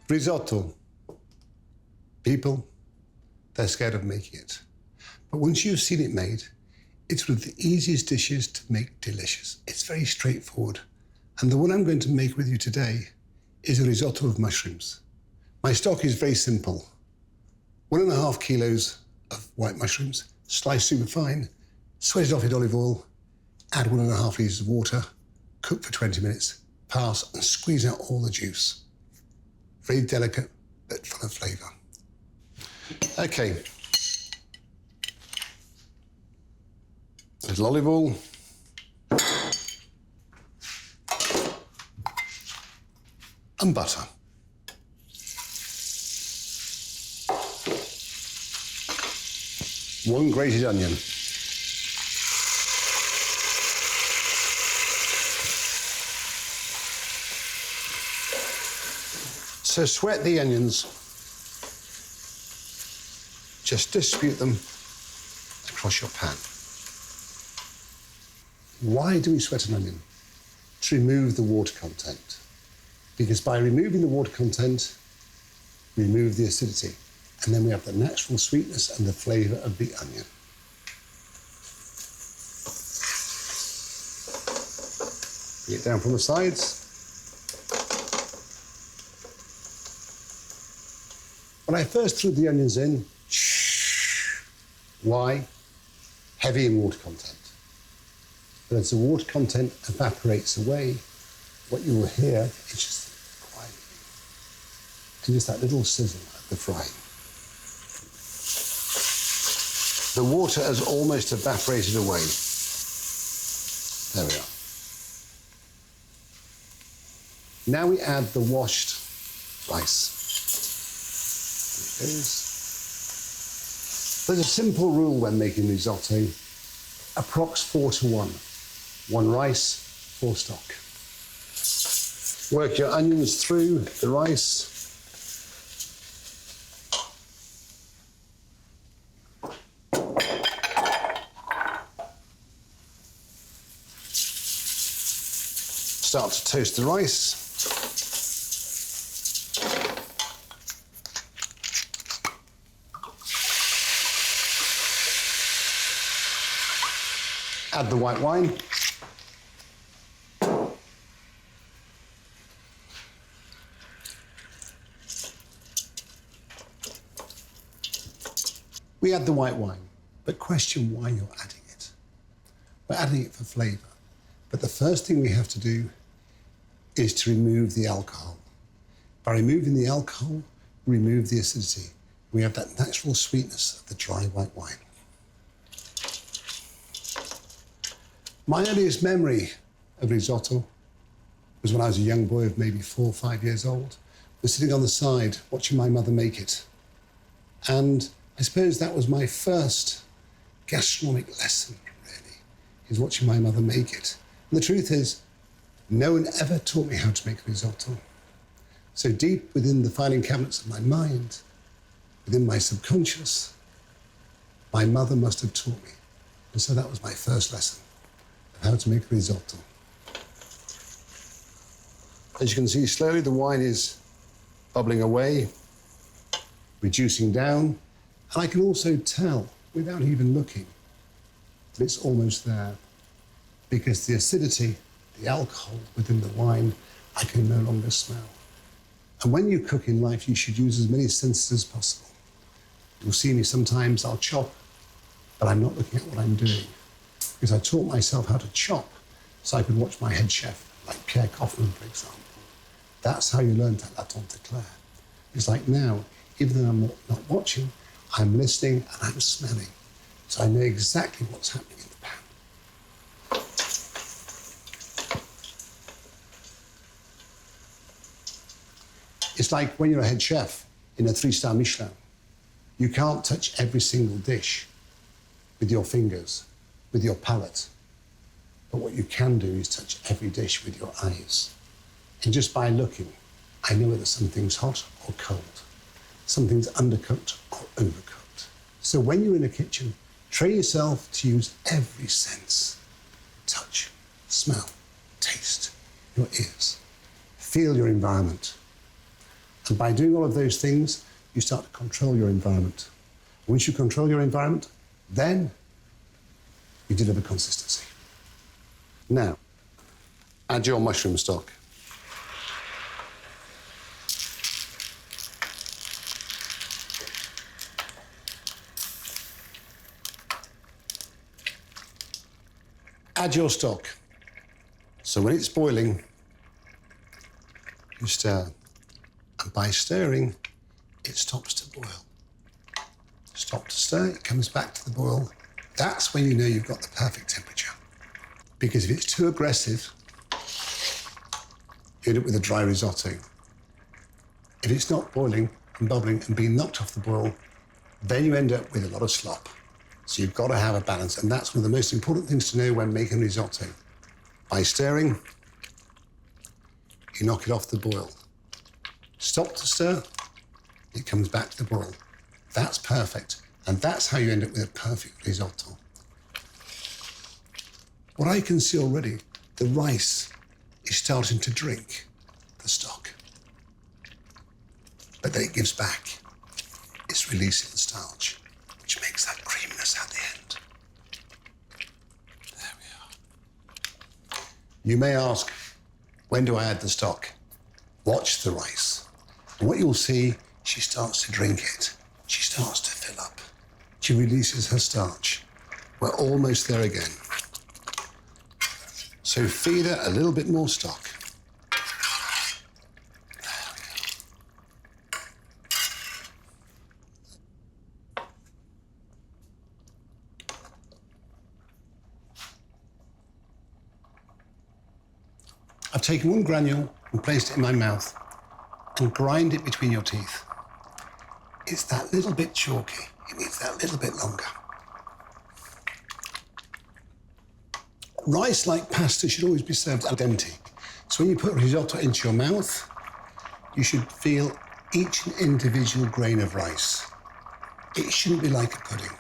Risotto. People, they're scared of making it. But once you've seen it made, it's one of the easiest dishes to make delicious. It's very straightforward. And the one I'm going to make with you today is a risotto of mushrooms. My stock is very simple. 1.5 kilos of white mushrooms, sliced super fine, sweated off in olive oil, add 1.5 litres of water, cook for 20 minutes, pass and squeeze out all the juice. Very delicate, but full of flavour. Okay. A little olive oil. And butter. One grated onion. So sweat the onions. Just distribute them across your pan. Why do we sweat an onion? To remove the water content. Because by removing the water content, we remove the acidity. And then we have the natural sweetness and the flavour of the onion. Bring it down from the sides. When I first threw the onions in, why? Heavy in water content. But as the water content evaporates away, what you will hear is just quiet. And just that little sizzle at the frying. The water has almost evaporated away. There we are. Now we add the washed rice. There's a simple rule when making risotto, approx 4:1. 1 rice, 4 stock. Work your onions through the rice. Start to toast the rice. Add the white wine. We add the white wine, but question why you're adding it. We're adding it for flavour. But the first thing we have to do is to remove the alcohol. By removing the alcohol, we remove the acidity. We have that natural sweetness of the dry white wine. My earliest memory of risotto was when I was a young boy of maybe 4 or 5 years old. I was sitting on the side watching my mother make it. And I suppose that was my first gastronomic lesson, really, is watching my mother make it. And the truth is, no one ever taught me how to make risotto. So deep within the filing cabinets of my mind, within my subconscious, my mother must have taught me. And so that was my first lesson. How to make risotto. As you can see, slowly the wine is bubbling away, reducing down, and I can also tell, without even looking, that it's almost there, because the acidity, the alcohol within the wine, I can no longer smell. And when you cook in life, you should use as many senses as possible. You'll see me sometimes, I'll chop, but I'm not looking at what I'm doing. Because I taught myself how to chop so I could watch my head chef, like Pierre, for example. That's how you learn at La Tante Claire. It's like now, even though I'm not watching, I'm listening and I'm smelling. So I know exactly what's happening in the pan. It's like when you're a head chef in a 3-star Michelin. You can't touch every single dish with your fingers, with your palate. But what you can do is touch every dish with your eyes. And just by looking, I know whether something's hot or cold, something's undercooked or overcooked. So when you're in a kitchen, Train yourself to use every sense. Touch, smell, taste, your ears. Feel your environment. And by doing all of those things, you start to control your environment. Once you control your environment, then you deliver consistency. Now, add your mushroom stock. Add your stock. So when it's boiling, you stir. And by stirring, it stops to boil. Stop to stir, it comes back to the boil. That's when you know you've got the perfect temperature. Because if it's too aggressive, you end up with a dry risotto. If it's not boiling and bubbling and being knocked off the boil, then you end up with a lot of slop. So you've got to have a balance, and that's one of the most important things to know when making risotto. By stirring, you knock it off the boil. Stop to stir, it comes back to the boil. That's perfect, and that's how you end up with a perfect risotto. What I can see already, the rice is starting to drink the stock. But then it gives back. It's releasing the starch, which makes that creaminess at the end. There we are. You may ask, when do I add the stock? Watch the rice. And what you'll see, she starts to drink it. She starts to fill up. She releases her starch. We're almost there again. So feed her a little bit more stock. I've taken one granule and placed it in my mouth and grind it between your teeth. It's that little bit chalky. It needs that little bit longer. Rice, like pasta, should always be served al dente. So when you put risotto into your mouth, you should feel each individual grain of rice. It shouldn't be like a pudding.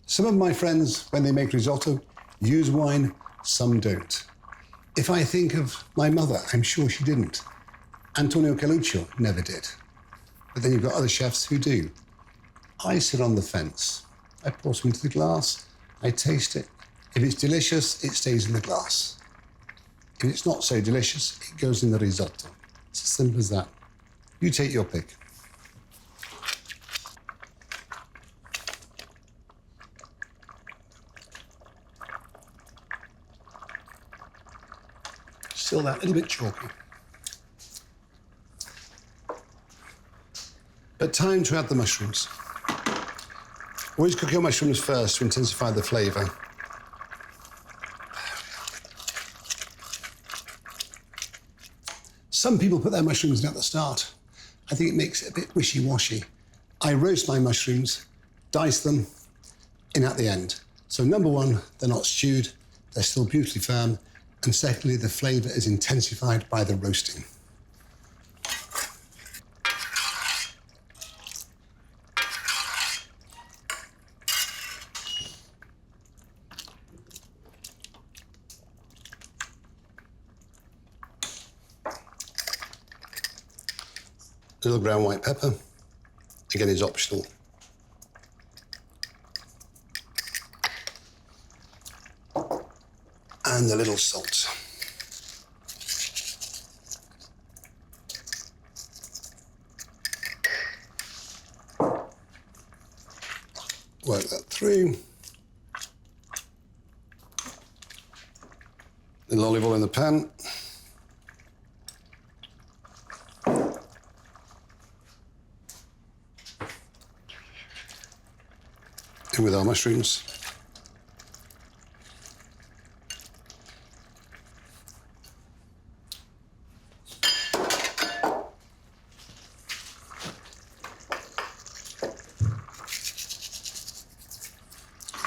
Some of my friends, when they make risotto, use wine, some don't. If I think of my mother, I'm sure she didn't. Antonio Caluccio never did. But then you've got other chefs who do. I sit on the fence. I pour some into the glass, I taste it. If it's delicious, it stays in the glass. If it's not so delicious, it goes in the risotto. It's as simple as that. You take your pick. Still that little bit chalky. But time to add the mushrooms. Always cook your mushrooms first to intensify the flavour. Some people put their mushrooms in at the start. I think it makes it a bit wishy-washy. I roast my mushrooms, dice them, in at the end. So number one, they're not stewed, they're still beautifully firm. And secondly, the flavour is intensified by the roasting. A little ground white pepper, again, is optional. And a little salt. Work that through. Little olive oil in the pan. In with our mushrooms.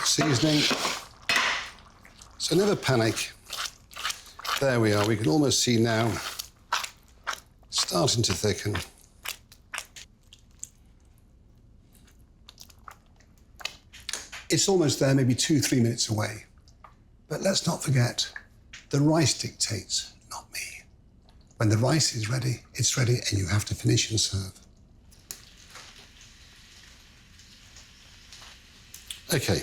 Seasoning. So never panic. There we are. We can almost see now starting to thicken. It's almost there, maybe 2-3 minutes away. But let's not forget, the rice dictates, not me. When the rice is ready, it's ready, and you have to finish and serve. Okay.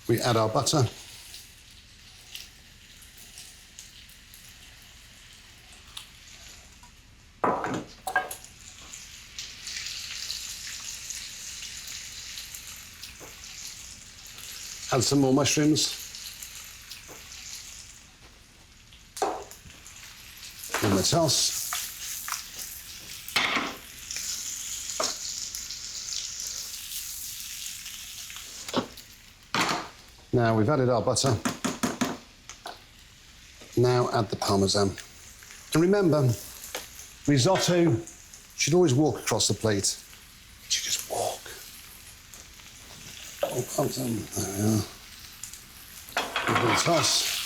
We add our butter. Add some more mushrooms. Give them a toss. Now we've added our butter. Now add the parmesan. And remember, risotto should always walk across the plate. It should just walk. Oh, parmesan, there we are. Give it a toss.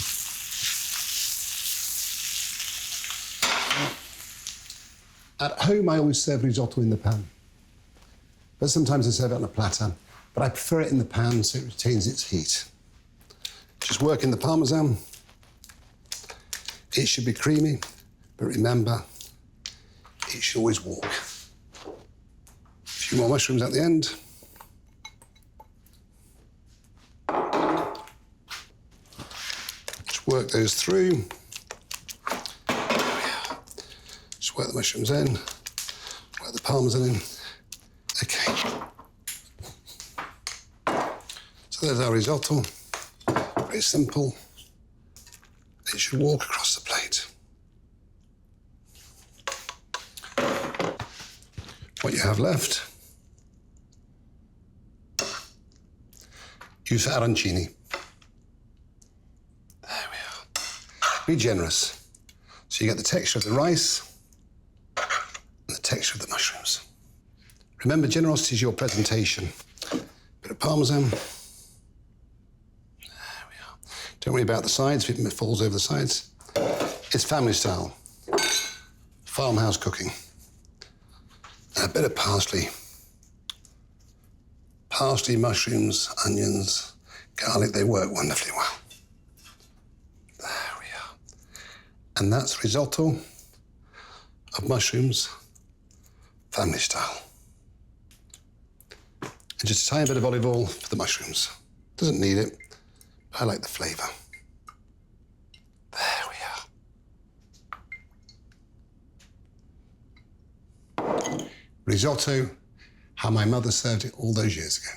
At home, I always serve risotto in the pan. But sometimes I serve it on a platter. But I prefer it in the pan so it retains its heat. Just work in the parmesan. It should be creamy, but remember, it should always walk. A few more mushrooms at the end. Just work those through. Just work the mushrooms in, work the parmesan in. Okay. So there's our risotto. Very simple. It should walk across the plate. What you have left, use arancini. There we are. Be generous. So you get the texture of the rice and the texture of the mushrooms. Remember, generosity is your presentation. Bit of parmesan. Don't worry about the sides, if it falls over the sides. It's family style, farmhouse cooking. A bit of parsley. Parsley, mushrooms, onions, garlic, they work wonderfully well. There we are. And that's risotto of mushrooms, family style. And just a tiny bit of olive oil for the mushrooms. Doesn't need it. I like the flavour. There we are. Risotto, how my mother served it all those years ago.